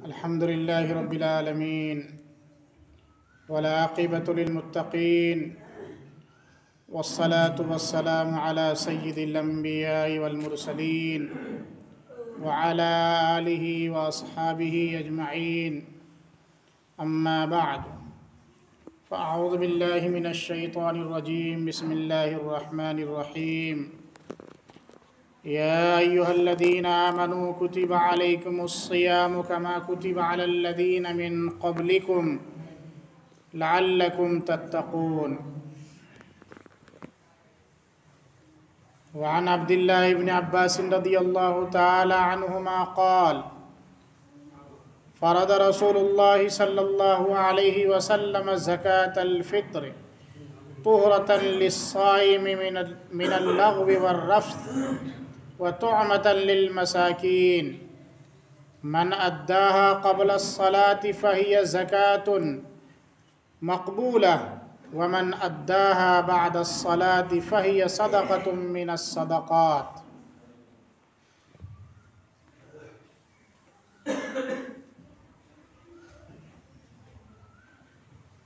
अल्हम्दुलिल्लाहि रब्बिल आलमीन वल्आक़िबतु लिल्मुत्तक़ीन वस्सलातु वस्सलामु अला सय्यिदिल अंबियाइ वल मुरसलीन व अला आलिहि व अस्हाबिहि अजमईन अम्मा बअद फ़अऊज़ु बिल्लाहि मिनश शैतानिर रजीम बिस्मिल्लाहिर रहमानिर रहीम या अय्युहल्लज़ीना आमनू कुतिबा अलैकुमुस्सियामु कमा कुतिबा अलल्लज़ीना मिन क़ब्लिकुम लअल्लकुम तत्तक़ून। वअन अब्दिल्लाह इब्न अब्बास रज़ियल्लाहु तआला अन्हुमा क़ाल फ़रद रसूलुल्लाह सल्लल्लाहु अलैहि वसल्लम ज़कातल फ़ित्र तुहरतन लिस्साइमि मिनल लग़्वि वर्रफ़्थ व तुअमतन लिल मसाकीन मन अद्दाहा क़ब्ल अस्सलाति फ़हिय ज़कातुन मक़बूला व मन अद्दाहा बअद अस्सलाति फ़हिय सदक़तुम मिनस सदक़ात।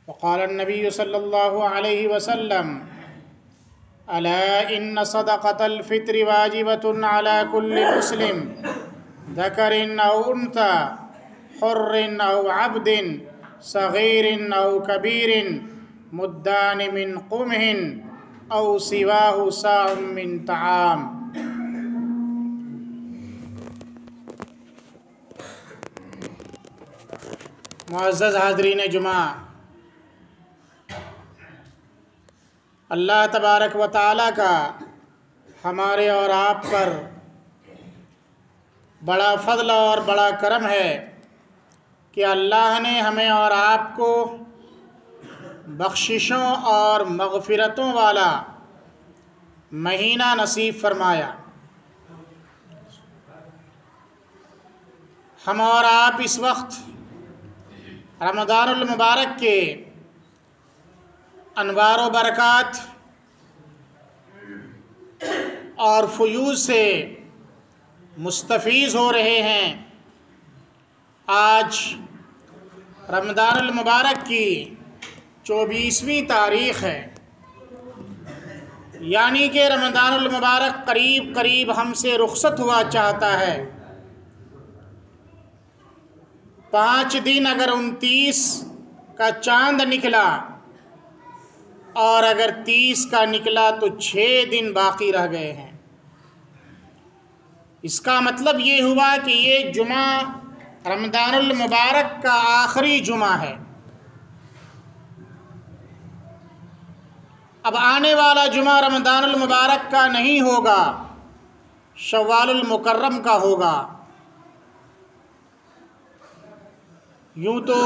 वक़ाल नबी सल्लल्लाहु अलैहि वसल्लम अला इन्न सदक़तल फ़ित्री वाजिबतुन अला कुल्लि मुस्लिम ज़करिन औ उन्सा हुर्रिन औ अब्दिन सग़ीरिन औ कबीरिन मुद्दानि मिन क़ुमहिन औ सिवाहु साउम मिन तआम। मुअज़्ज़ज़ हाज़रीन जुमा, अल्लाह तबारक व तआला का हमारे और आप पर बड़ा फ़ज़ल और बड़ा करम है कि अल्लाह ने हमें और आपको बख्शिशों और मग़फ़िरतों वाला महीना नसीब फ़रमाया। हम और आप इस वक्त रमज़ानुल मुबारक के अनवार व बरक़ात और फ़ुयूज़ से मुस्तफ़ीज़ हो रहे हैं। आज रमज़ानुल मुबारक की 24वीं तारीख़ है, यानी कि रमज़ानुल मुबारक करीब करीब हमसे रुख़सत हुआ चाहता है। 5 दिन अगर 29 का चाँद निकला और अगर 30 का निकला तो 6 दिन बाकी रह गए हैं। इसका मतलब ये हुआ कि ये जुमा रमज़ानुल मुबारक का आखिरी जुमा है। अब आने वाला जुमा रमज़ानुल मुबारक का नहीं होगा, शव्वालुल मुकर्रम का होगा। यूँ तो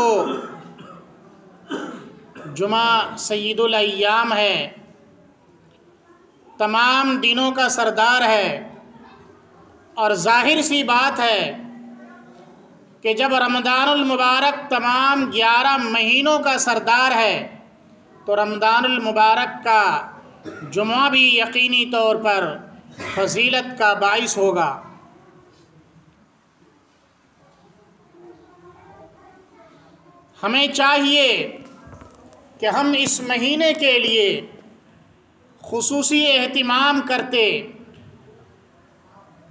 जुमा सय्यिदुल अय्याम है, तमाम दिनों का सरदार है, और ज़ाहिर सी बात है कि जब रमज़ानुल मुबारक तमाम 11 महीनों का सरदार है तो रमज़ानुल मुबारक का जुमा भी यकीनी तौर पर फजीलत का बाइस होगा। हमें चाहिए कि हम इस महीने के लिए खुसूसी एहतिमाम करते।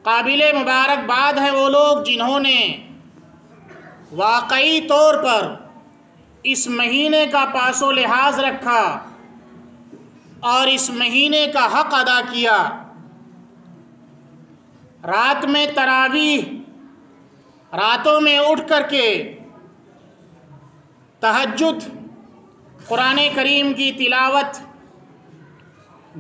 काबिले मुबारकबाद हैं वो लोग जिन्होंने वाकई तौर पर इस महीने का पासो लिहाज रखा और इस महीने का हक़ अदा किया। रात में तरावीह, रातों में उठ करके तहज्जुद, कुरान करीम की तिलावत,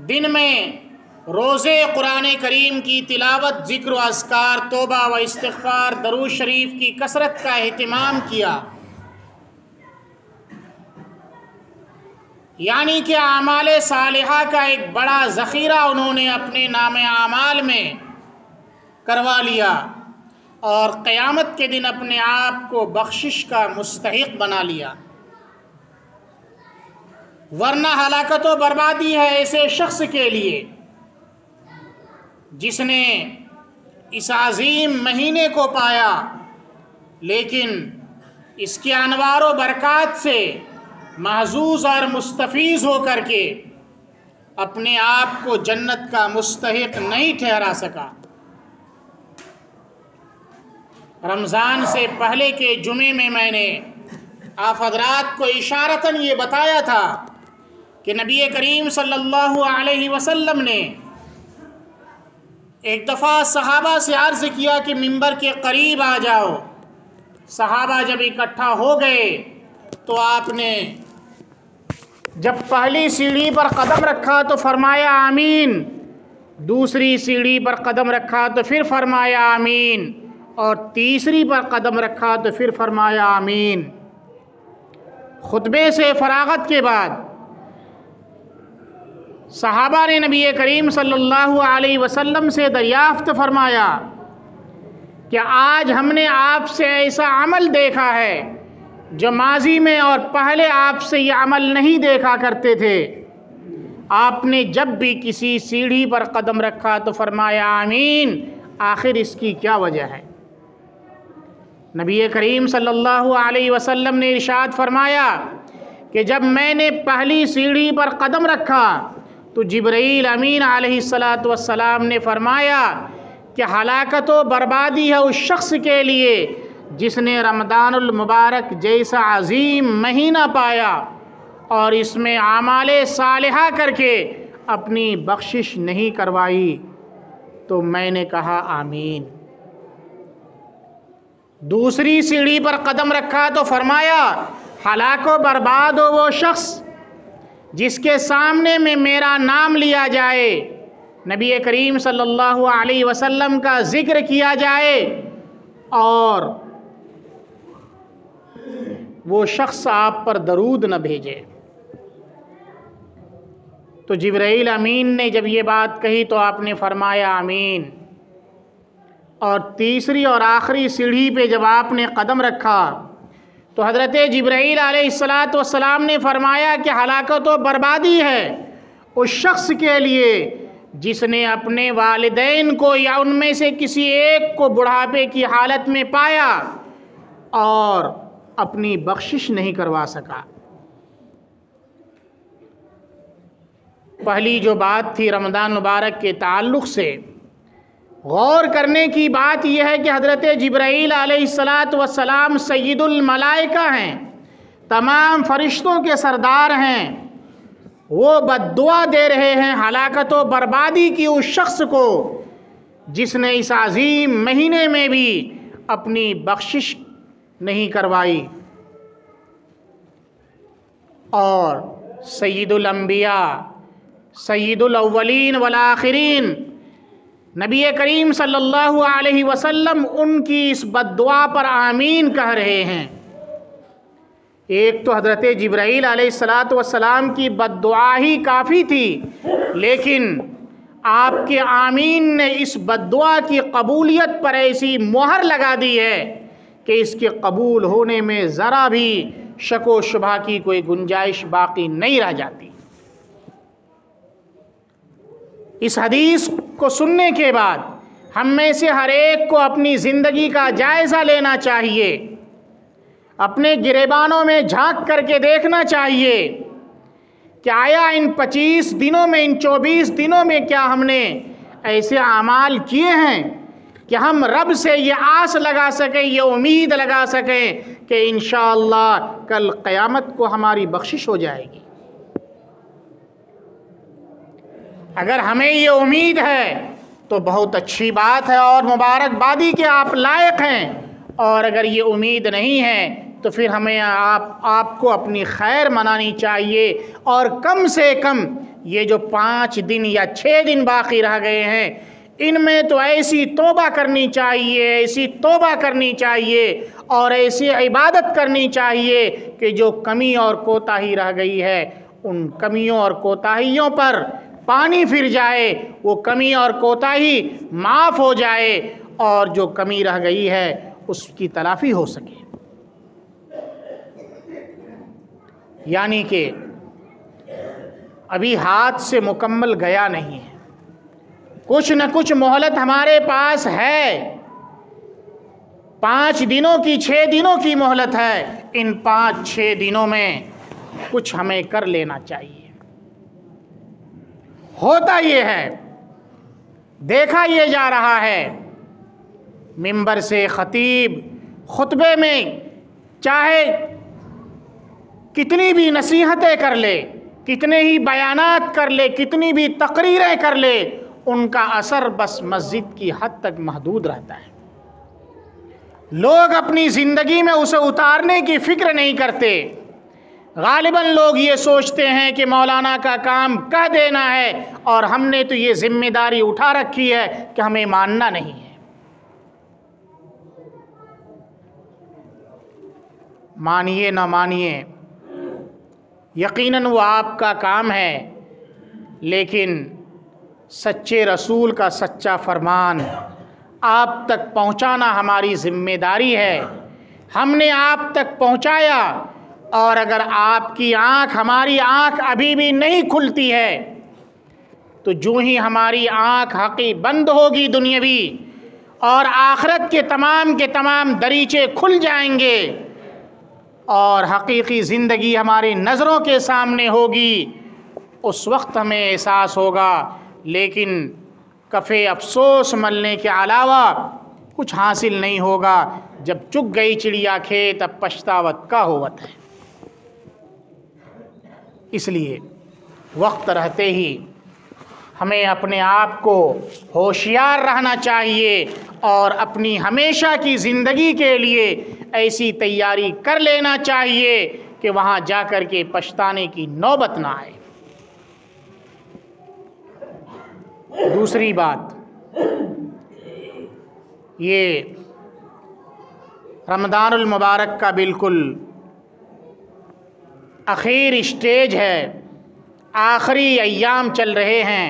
दिन में रोज़े कुरान करीम की तिलावत, ज़िक्र व अस्कार, तौबा व इस्तिग़फ़ार, दरूद शरीफ की कसरत का एहतिमाम किया। यानी कि आमाल सालिहा का एक बड़ा ज़ख़ीरा उन्होंने अपने नामे आमाल में करवा लिया और क़यामत के दिन अपने आप को बख्शिश का मुस्तहिक़ बना लिया। वरना हलाकत व बर्बादी है ऐसे शख्स के लिए जिसने इस अज़ीम महीने को पाया लेकिन इसके अनवार व बरक़ात से महजूज़ और मुस्तफ़ीज़ होकर के अपने आप को जन्नत का मुस्तहिक नहीं ठहरा सका। रमज़ान से पहले के जुमे में मैंने आप हज़रात को इशारतन ये बताया था कि नबी करीम सल्लल्लाहु अलैहि वसल्लम ने एक दफ़ा सहाबा से अर्ज़ किया कि मिंबर के करीब आ जाओ। सहाबा जब इकट्ठा हो गए तो आपने जब पहली सीढ़ी पर कदम रखा तो फरमाया आमीन, दूसरी सीढ़ी पर कदम रखा तो फिर फरमाया आमीन, और तीसरी पर कदम रखा तो फिर फरमाया आमीन। खुतबे से फरागत के बाद सहाबा ने नबी करीम सल्लल्लाहु अलैहि वसल्लम से दरियाफ्त फरमाया कि आज हमने आपसे ऐसा अमल देखा है जो माजी में और पहले आपसे ये अमल नहीं देखा करते थे। आपने जब भी किसी सीढ़ी पर कदम रखा तो फरमाया आमीन, आखिर इसकी क्या वजह है? नबी करीम सल्लल्लाहु अलैहि वसल्लम ने इरशाद फरमाया कि जब मैंने पहली सीढ़ी पर कदम रखा तो जिब्राईल अमीन अलैहिस्सलातु वस्सलाम ने फरमाया कि हलाकत व बर्बादी है उस शख्स के लिए जिसने रमज़ानुल मुबारक जैसा अजीम महीना पाया और इसमें आमाले सालिहा करके अपनी बख्शिश नहीं करवाई। तो मैंने कहा आमीन। दूसरी सीढ़ी पर कदम रखा तो फरमाया हलाको बर्बाद हो वो शख्स जिसके सामने में मेरा नाम लिया जाए, नबी करीम सल्लल्लाहु अलैहि वसल्लम का जिक्र किया जाए और वो शख्स आप पर दरूद न भेजे। तो जिब्राईल अमीन ने जब ये बात कही तो आपने फरमाया आमीन। और तीसरी और आखिरी सीढ़ी पे जब आपने कदम रखा तो हज़रत जिब्राईल अलैहिस्सलातु वस्सलाम ने फरमाया कि हलाकत व बर्बादी है उस शख्स के लिए जिसने अपने वालिदैन को या उनमें से किसी एक को बुढ़ापे की हालत में पाया और अपनी बख्शिश नहीं करवा सका। पहली जो बात थी रमज़ान मुबारक के ताल्लुक़ से गौर करने की बात यह है कि हज़रत जिब्राईल अलैहिस्सलातु वस्सलाम सय्यिदुल मलाइका हैं, तमाम फरिश्तों के सरदार हैं। वो बद्दुआ दे रहे हैं हलाकत व बर्बादी की उस शख्स को जिसने इस अजीम महीने में भी अपनी बख्शिश नहीं करवाई। और सय्यिदुल अंबिया सय्यिदुल अव्वलीन वल आखिरीन नबी करीम सल्लल्लाहु अलैहि वसल्लम उनकी इस बद्दुआ पर आमीन कह रहे हैं। एक तो हज़रत जिब्राईल अलैहिस्सलातु वस्सलाम की बद्दुआ ही काफ़ी थी, लेकिन आपके आमीन ने इस बद्दुआ की कबूलियत पर ऐसी मोहर लगा दी है कि इसके कबूल होने में ज़रा भी शक व शुबा की कोई गुंजाइश बाकी नहीं रह जाती। इस हदीस को सुनने के बाद हम में से हर एक को अपनी ज़िंदगी का जायज़ा लेना चाहिए, अपने गिरेबानों में झांक करके देखना चाहिए कि आया इन 25 दिनों में, इन 24 दिनों में क्या हमने ऐसे अमाल किए हैं कि हम रब से ये आस लगा सकें, ये उम्मीद लगा सकें कि इंशाअल्लाह कल क़यामत को हमारी बख्शिश हो जाएगी। अगर हमें ये उम्मीद है तो बहुत अच्छी बात है और मुबारकबादी के आप लायक हैं, और अगर ये उम्मीद नहीं है तो फिर हमें आपको अपनी खैर मनानी चाहिए और कम से कम ये जो 5 दिन या 6 दिन बाकी रह गए हैं इनमें तो ऐसी तौबा करनी चाहिए, ऐसी तौबा करनी चाहिए और ऐसी इबादत करनी चाहिए कि जो कमी और कोताही रह गई है उन कमियों और कोताहियों पर पानी फिर जाए, वो कमी और कोताही माफ़ हो जाए और जो कमी रह गई है उसकी तलाफ़ी हो सके। यानी कि अभी हाथ से मुकम्मल गया नहीं है, कुछ न कुछ मोहलत हमारे पास है। 5 दिनों की 6 दिनों की मोहलत है, इन 5-6 दिनों में कुछ हमें कर लेना चाहिए। होता ये है, देखा ये जा रहा है, मिंबर से खतीब खुतबे में चाहे कितनी भी नसीहतें कर ले, कितने ही बयानात कर ले, कितनी भी तकरीरें कर ले, उनका असर बस मस्जिद की हद तक महदूद रहता है। लोग अपनी ज़िंदगी में उसे उतारने की फ़िक्र नहीं करते। गालिबन लोग ये सोचते हैं कि मौलाना का काम कह देना है और हमने तो ये जिम्मेदारी उठा रखी है कि हमें मानना नहीं है। मानिए ना मानिए, यकीनन वो आपका काम है, लेकिन सच्चे रसूल का सच्चा फरमान आप तक पहुंचाना हमारी ज़िम्मेदारी है। हमने आप तक पहुंचाया, और अगर आपकी आँख, हमारी आँख अभी भी नहीं खुलती है, तो जो ही हमारी आँख हक़ी बंद होगी दुनियावी, और आखिरत के तमाम दरीचे खुल जाएंगे और हकीकी ज़िंदगी हमारी नज़रों के सामने होगी, उस वक्त हमें एहसास होगा। लेकिन कफ़े अफसोस मलने के अलावा कुछ हासिल नहीं होगा। जब चुग गई चिड़िया खेत, अब पछतावत का होवत है। इसलिए वक्त रहते ही हमें अपने आप को होशियार रहना चाहिए और अपनी हमेशा की ज़िंदगी के लिए ऐसी तैयारी कर लेना चाहिए कि वहाँ जा कर के पछताने की नौबत ना आए। दूसरी बात, ये रमज़ानुल मुबारक का बिल्कुल आखिर स्टेज है, आखिरी अय्याम चल रहे हैं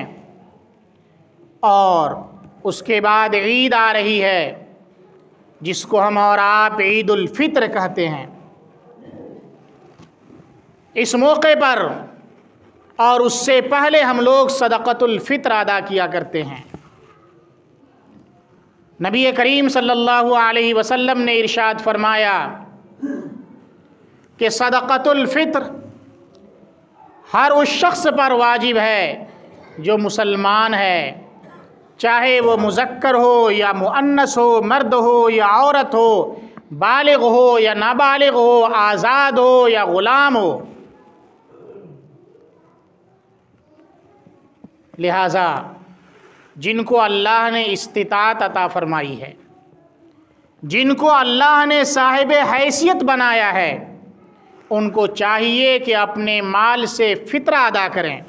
और उसके बाद ईद आ रही है, जिसको हम और आप ईद उल फित्र कहते हैं। इस मौके पर और उससे पहले हम लोग सदक़तुल फित्र अदा किया करते हैं। नबी करीम सल्लल्लाहु अलैहि वसल्लम ने इरशाद फरमाया कि सदक़तुल फित्र हर उस शख्स पर वाजिब है जो मुसलमान है, चाहे वो मुज़क्कर हो या मुअन्नस हो, मर्द हो या औरत हो, बालिग हो या नाबालिग हो, आज़ाद हो या ग़ुलाम हो। लिहाजा जिनको अल्लाह ने इस्तिताअत अता फरमाई है, जिनको अल्लाह ने साहिब हैसियत बनाया है, उनको चाहिए कि अपने माल से फित्रा अदा करें।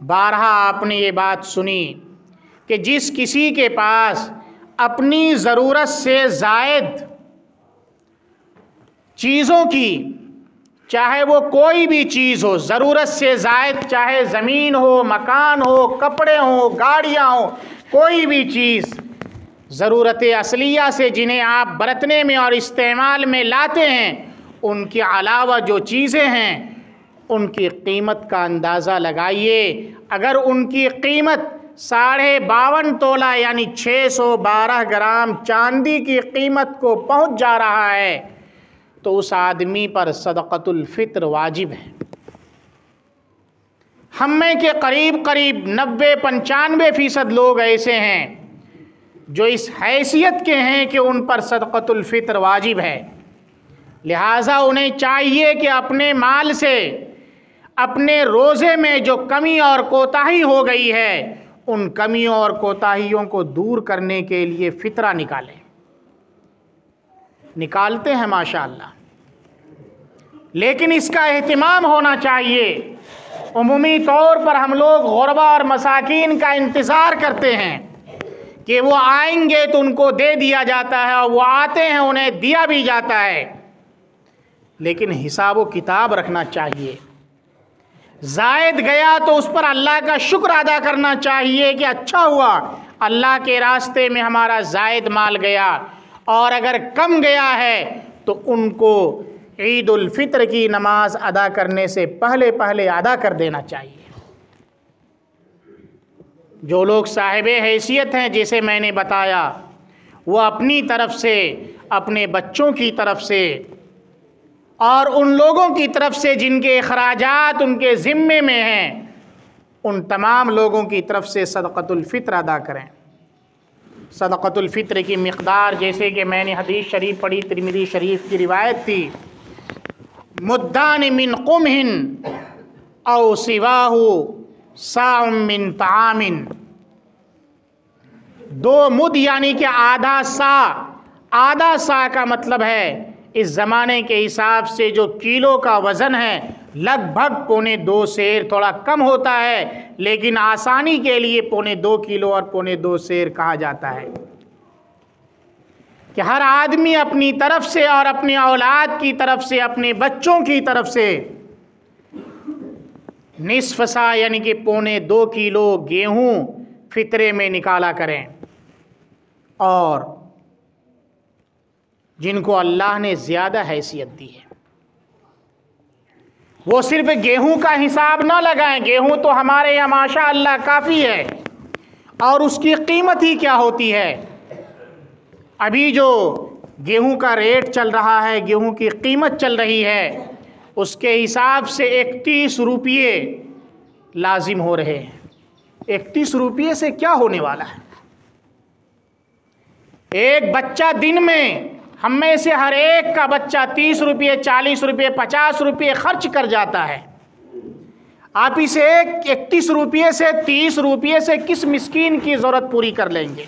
बारहा आपने ये बात सुनी कि जिस किसी के पास अपनी ज़रूरत से ज़ायद चीज़ों की, चाहे वो कोई भी चीज़ हो, ज़रूरत से ज़ायद, चाहे ज़मीन हो, मकान हो, कपड़े हो, गाड़ियाँ हो, कोई भी चीज़ ज़रूरत असलिया से जिन्हें आप बरतने में और इस्तेमाल में लाते हैं, उनके अलावा जो चीज़ें हैं उनकी कीमत का अंदाज़ा लगाइए। अगर उनकी कीमत 52.5 तोला यानी 612 ग्राम चांदी की कीमत को पहुंच जा रहा है, तो उस आदमी पर सदक़तुल फित्र वाजिब है। हम में के करीब 90-95% लोग ऐसे हैं जो इस हैसियत के हैं कि उन पर सदक़तुल फित्र वाजिब है। लिहाजा उन्हें चाहिए कि अपने माल से अपने रोज़े में जो कमी और कोताही हो गई है, उन कमियों और कोताहियों को दूर करने के लिए फित्रा निकालते हैं माशाअल्लाह, लेकिन इसका एहतिमाम होना चाहिए। उमूमी तौर पर हम लोग गुरबा और मसाकीन का इंतज़ार करते हैं कि वो आएंगे तो उनको दे दिया जाता है, और वो आते हैं उन्हें दिया भी जाता है, लेकिन हिसाब व किताब रखना चाहिए। ज़ायद गया तो उस पर अल्लाह का शुक्र अदा करना चाहिए कि अच्छा हुआ अल्लाह के रास्ते में हमारा ज़ायद माल गया, और अगर कम गया है तो उनको ईद उल फित्र की नमाज अदा करने से पहले पहले अदा कर देना चाहिए। जो लोग साहिब हैसियत हैं, जैसे मैंने बताया, वो अपनी तरफ से, अपने बच्चों की तरफ से और उन लोगों की तरफ से जिनके अखराजात उनके ज़िम्मे में हैं, उन तमाम लोगों की तरफ से सदक़तुल फ़ित्र अदा करें। सदक़तुल फ़ित्र की मिक़दार, जैसे कि मैंने हदीस शरीफ पढ़ी, तिरमिज़ी शरीफ की रिवायत थी, मुद्दान मिन क़ुमहिन औ सिवाहु साउम मिन तामिन। 2 मुद यानी कि आधा सा। आधा सा का मतलब है इस ज़माने के हिसाब से जो किलो का वज़न है लगभग 1.25 सेर, थोड़ा कम होता है लेकिन आसानी के लिए 1.25 किलो और 1.25 सेर कहा जाता है कि हर आदमी अपनी तरफ से और अपने औलाद की तरफ से, अपने बच्चों की तरफ से निस्फ़ सा यानी कि 1.25 किलो गेहूँ फितरे में निकाला करें। और जिनको अल्लाह ने ज़्यादा हैसियत दी है वो सिर्फ गेहूं का हिसाब ना लगाएं। गेहूं तो हमारे यहाँ माशा अल्लाह काफ़ी है, और उसकी कीमत ही क्या होती है। अभी जो गेहूं का रेट चल रहा है, गेहूं की कीमत चल रही है, उसके हिसाब से 31 रुपये लाजिम हो रहे हैं। 31 रुपये से क्या होने वाला है। एक बच्चा दिन में, हम में से हर एक का बच्चा 30 रुपये, 40 रुपये, 50 रुपये खर्च कर जाता है। आप इसे 31 रुपये से, 30 रुपये से किस मिस्कीन की ज़रूरत पूरी कर लेंगे?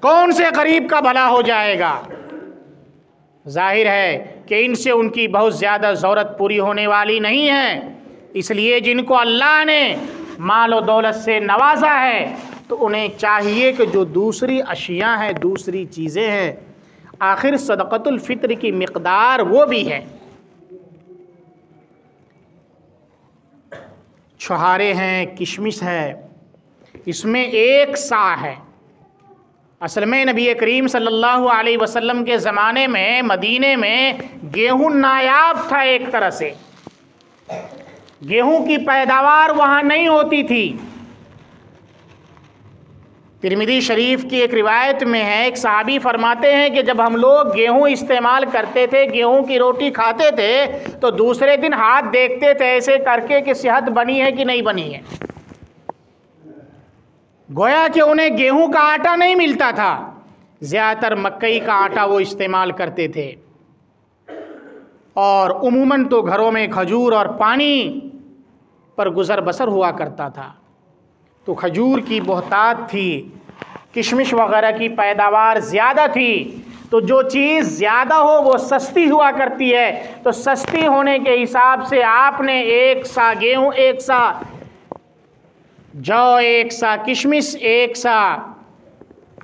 कौन से गरीब का भला हो जाएगा? जाहिर है कि इनसे उनकी बहुत ज़्यादा ज़रूरत पूरी होने वाली नहीं है। इसलिए जिनको अल्लाह ने माल और दौलत से नवाजा है तो उन्हें चाहिए कि जो दूसरी अशिया हैं, दूसरी चीज़ें हैं, आखिर सदक़तुल फ़ित्र की मिक़दार वो भी है। छुहारे हैं, किशमिश है, इसमें 1 सा है। असल में नबी करीम सल्लल्लाहु अलैहि वसल्लम के ज़माने में मदीने में गेहूं नायाब था। एक तरह से गेहूं की पैदावार वहाँ नहीं होती थी। तिरमिज़ी शरीफ की एक रिवायत में है, एक सहाबी फरमाते हैं कि जब हम लोग गेहूं इस्तेमाल करते थे, गेहूं की रोटी खाते थे, तो दूसरे दिन हाथ देखते थे ऐसे करके कि सेहत बनी है कि नहीं बनी है। गोया कि उन्हें गेहूं का आटा नहीं मिलता था, ज़्यादातर मक्कई का आटा वो इस्तेमाल करते थे। और उमूमन तो घरों में खजूर और पानी पर गुज़र बसर हुआ करता था। तो खजूर की बहुतात थी, किशमिश वगैरह की पैदावार ज़्यादा थी। तो जो चीज़ ज़्यादा हो वो सस्ती हुआ करती है। तो सस्ती होने के हिसाब से आपने 1 सा गेहूँ, 1 सा जौ, 1 सा किशमिश, 1 सा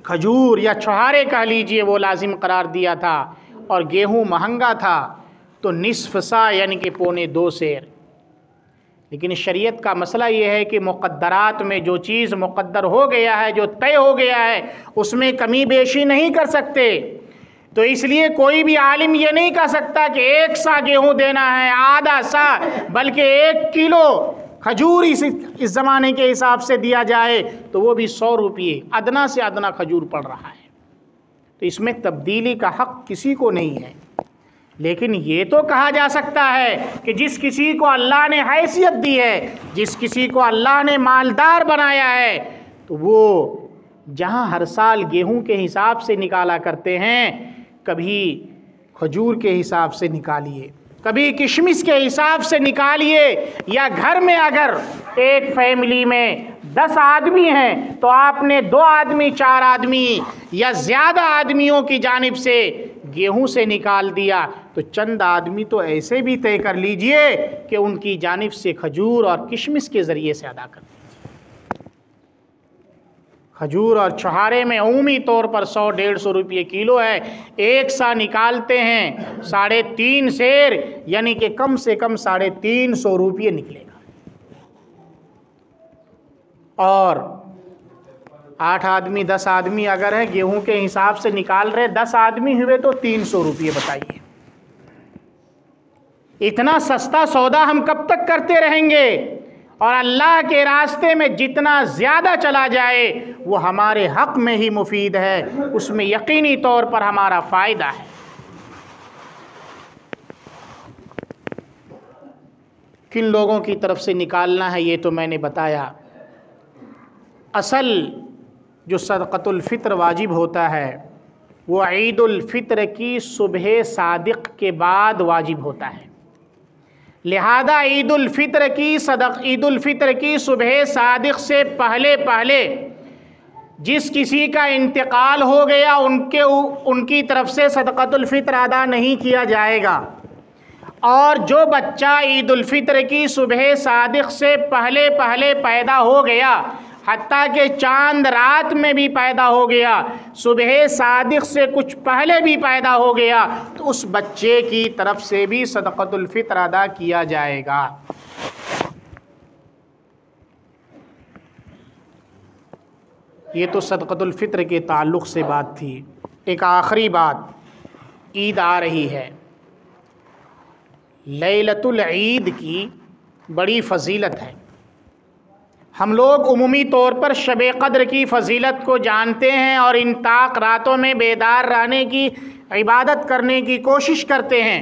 खजूर या छुहारे कह लीजिए, वो लाजिम करार दिया था। और गेहूँ महंगा था तो निस्फ़ सा यानी कि 1.25 सेर। लेकिन शरीयत का मसला ये है कि मुक़द्दरात में जो चीज़ मुक़द्दर हो गया है, जो तय हो गया है, उसमें कमी बेशी नहीं कर सकते। तो इसलिए कोई भी आलिम ये नहीं कह सकता कि 1 सा गेहूँ देना है, आधा सा, बल्कि 1 किलो खजूर इस ज़माने के हिसाब से दिया जाए तो वो भी 100 रुपये अदना से अदना खजूर पड़ रहा है। तो इसमें तब्दीली का हक़ किसी को नहीं है। लेकिन ये तो कहा जा सकता है कि जिस किसी को अल्लाह ने हैसियत दी है, जिस किसी को अल्लाह ने मालदार बनाया है, तो वो जहाँ हर साल गेहूं के हिसाब से निकाला करते हैं, कभी खजूर के हिसाब से निकालिए, कभी किशमिश के हिसाब से निकालिए। या घर में अगर एक फैमिली में 10 आदमी हैं तो आपने 2 आदमी, 4 आदमी या ज़्यादा आदमियों की जानिब से गेहूं से निकाल दिया, तो चंद आदमी तो ऐसे भी तय कर लीजिए कि उनकी जानिब से खजूर और किशमिश के ज़रिए से अदा कर दीजिए। खजूर और छुहारे में उमूमी तौर पर 100-150 रुपये किलो है। 1 सा निकालते हैं 3.5 सेर, यानी कि कम से कम 350 रुपये निकलेगा। और 8 आदमी, 10 आदमी अगर है गेहूं के हिसाब से निकाल रहे, 10 आदमी हुए तो 300 रुपये। बताइए इतना सस्ता सौदा हम कब तक करते रहेंगे? और अल्लाह के रास्ते में जितना ज़्यादा चला जाए वो हमारे हक़ में ही मुफीद है, उसमें यकीनी तौर पर हमारा फ़ायदा है। किन लोगों की तरफ से निकालना है ये तो मैंने बताया। असल जो सदक़तुल फ़ित्र वाजिब होता है वो ईदुल फ़ित्र की सुबह सादिक़ के बाद वाजिब होता है। लिहाजा ईदुल फ़ित्र की सुबह सादिक़ से पहले पहले जिस किसी का इंतकाल हो गया उनकी तरफ से सदक़तुल फ़ित्र अदा नहीं किया जाएगा। और जो बच्चा ईदुल फ़ित्र की सुबह सादिक़ से पहले पहले पैदा हो गया, हत्ता के चांद रात में भी पैदा हो गया, सुबह सादिक़ से कुछ पहले भी पैदा हो गया, तो उस बच्चे की तरफ से भी सदक़तुल फ़ित्र अदा किया जाएगा। ये तो सदक़तुल फ़ित्र के ताल्लुक़ से बात थी। एक आखिरी बात, ईद आ रही है। लैलतुल ईद की बड़ी फ़जीलत है। हम लोग उमूमी तौर पर शब क़द्र की फ़जीलत को जानते हैं और इन ताक रातों में बेदार रहने की, इबादत करने की कोशिश करते हैं।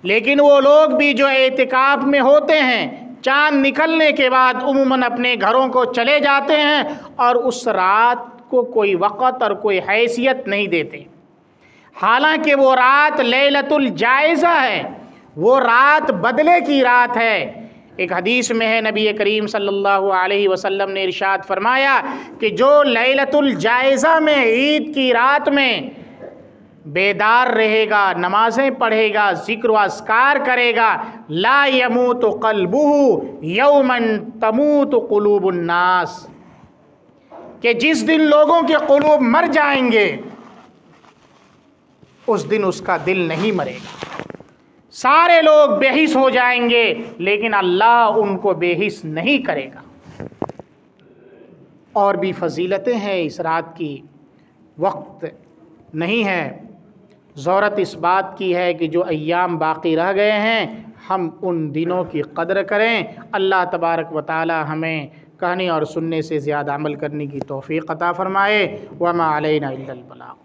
लेकिन वो लोग भी जो एतिकाफ़ में होते हैं, चाँद निकलने के बाद उमूमन अपने घरों को चले जाते हैं और उस रात को कोई वक़्त और कोई हैसियत नहीं देते। हालांकि वो रात लैलतुल जायज़ा है, वो रात बदले की रात है। एक हदीस में है, नबी करीम सल्लल्लाहु अलैहि वसल्लम ने इरशाद फरमाया कि जो लैलतुल जायज़ा में ईद की रात में बेदार रहेगा, नमाज़ें पढ़ेगा, ज़िक्र व अस्कार करेगा, ला यमूतु क़ल्बुहु यौमन तमूतु क़ुलूबुन नास, कि जिस दिन लोगों के क़ुलूब मर जाएंगे उस दिन उसका दिल नहीं मरेगा। सारे लोग बेहिस हो जाएंगे लेकिन अल्लाह उनको बेहिस नहीं करेगा। और भी फजीलतें हैं इस रात की, वक्त नहीं है। ज़रूरत इस बात की है कि जो अय्याम बाकी रह गए हैं हम उन दिनों की कदर करें। अल्लाह तबारक व तआला हमें कहने और सुनने से ज़्यादा अमल करने की तौफ़ीक़ अता फ़रमाए। वमा अलैना इल्लल बलाग़।